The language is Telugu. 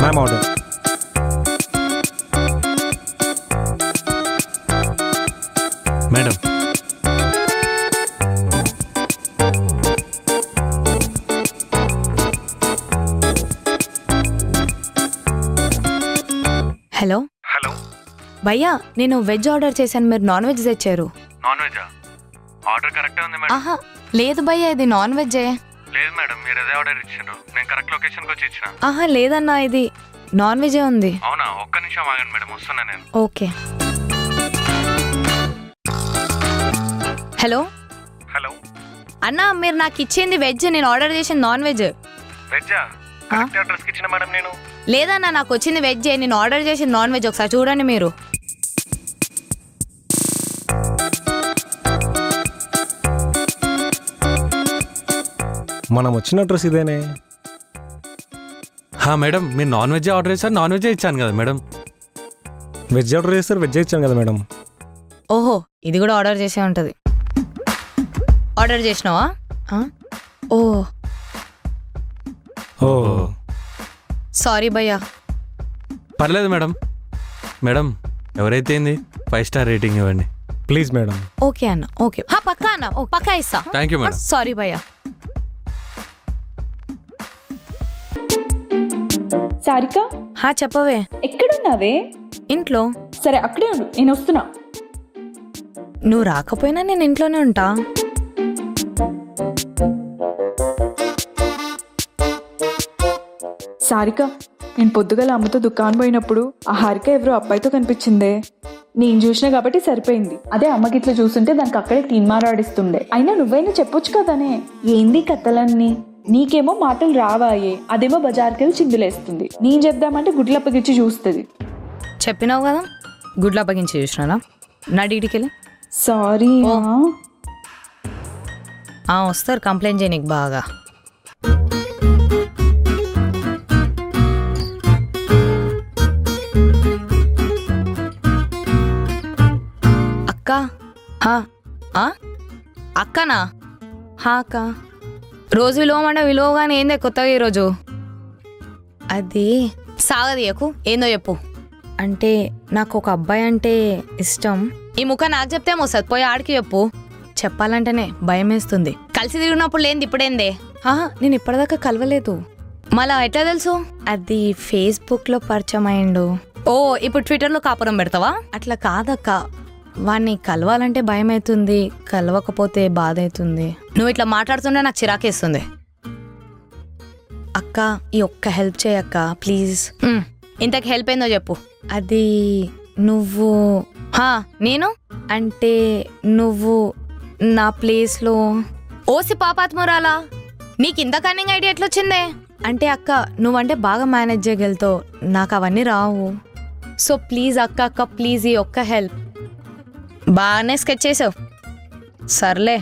Ma'am order. Madam hello hello భయ్యా, నేను వెజ్ ఆర్డర్ చేశాను, మీరు నాన్ వెజ్ తెచ్చారు. నాన్ వెజా? ఆర్డర్ కరెక్టే ఉంది మేడం. ఆహా లేదు భయ్యా, ఇది నాన్ వెజ్జే. లేదు మేడం, మీరు అదే ఆర్డర్ ఇచ్చారు. నేను కరెక్ట్ లొకేషన్కి వచ్చి ఇచ్చిన. ఆహా లేదన్నా, ఇది నాన్ వెజే ఉంది. అవునా? ఒక్క నిమిషం ఆగండి మేడం, వస్తున్నా నేను. ఓకే. హలో హలో అన్నా, మీరు నాకు ఇచ్చింది వెజ్, నేను ఆర్డర్ చేసింది నాన్ వెజ్. వెజ్జా? కరెక్ట్ అడ్రస్కి ఇచ్చిన మేడం నేను. లేదన్నా, నాకు వచ్చింది వెజ్, నేను ఆర్డర్ చేసింది నాన్ వెజ్. ఒకసారి చూడండి మీరు. మనం వచ్చిన అడ్రస్ ఇదేనే. మేడం, మీరు నాన్ వెజ్ ఆర్డర్ చేశారు, నాన్ వెజ్ ఇచ్చాను కదా మేడం. వెజ్ ఆర్డర్ చేస్తారు, వెజ్ ఇచ్చాను కదా మేడం. ఓహో, ఇది కూడా ఆర్డర్ చేసే ఉంటుంది. ఆర్డర్ చేసినావా? ఓ ఓ సారీ భయ్యా. పర్లేదు మేడం. మేడం, ఎవరైతే ఏంది 5 స్టార్ రేటింగ్ ఇవ్వండి ప్లీజ్ మేడం. ఓకే అన్న, ఓకే. పక్కా అన్న, పక్కా ఇస్తా. Thank you madam. సారీ భయ్యా. సారిక, చెప్పవే. ఎక్కడున్నావే? ఇంట్లో. సరే అక్కడే ఉండు, నేను వస్తున్నా. నువ్వు రాకపోయినా నేను ఇంట్లోనే ఉంటా. సారిక, నేను పొద్దుగల అమ్మతో దుకాణం పోయినప్పుడు ఆ హారిక ఎవరో అబ్బాయితో కనిపించిందే. నేను చూసినా కాబట్టి సరిపోయింది. అదే అమ్మకి ఇట్లా చూస్తుంటే దానికి అక్కడే తీన్మారాడిస్తుండే. అయినా నువ్వైనా చెప్పొచ్చు కదనే. ఏంది కథలన్నీ? నీకేమో మాటలు రావాయే, అదేమో బజార్కెళ్ళి చిందులేస్తుంది. నేను చెప్దామంటే గుడ్లప్పగిచ్చి చూస్తుంది. చెప్పినావు కదా, గుడ్లు అప్పగించి చూసినానా? నా డీటీకెళ్ళి. సారీ. వస్తారు కంప్లైంట్ చేయ నీకు బాగా. అక్క. అక్కనా? అక్క, రోజు విలువమంటే విలువగానే ఏందే కొత్తగా ఈరోజు? అది సాగదీయకు, ఏందో చెప్పు. అంటే నాకు ఒక అబ్బాయి అంటే ఇష్టం. ఈ ముఖం నాకు చెప్తే మోసది, పోయి ఆడికి చెప్పు. చెప్పాలంటేనే భయం వేస్తుంది. కలిసి తిరిగినప్పుడు లేనిది ఇప్పుడేందే? నేను ఇప్పటిదాకా కలవలేదు. మళ్ళా ఎట్లా తెలుసు? అది ఫేస్బుక్లో పరిచయం అయిండు. ఓ, ఇప్పుడు ట్విట్టర్లో కాపురం పెడతావా? అట్లా కాదక్క, వాణ్ణి కలవాలంటే భయం అవుతుంది, కలవకపోతే బాధ అవుతుంది. నువ్వు ఇట్లా మాట్లాడుతుంటే నాకు చిరాకేస్తుంది. అక్క, ఈ ఒక్క హెల్ప్ చేయక్క ప్లీజ్. ఇంతకు హెల్ప్ ఏందో చెప్పు. అది నువ్వు నేను అంటే నువ్వు నా ప్లేస్లో. ఓసి పాపాత్మురాలా, నీకు ఇంత కన్నింగ్ ఐడియా ఎట్లొచ్చిందే? అంటే అక్క, నువ్వంటే బాగా మేనేజ్ చేయగలుగుతావు, నాకు అవన్నీ రావు. సో ప్లీజ్ అక్క ప్లీజ్, ఈ ఒక్క హెల్ప్. బాగానే స్కెచ్ చేసావు, సర్లే.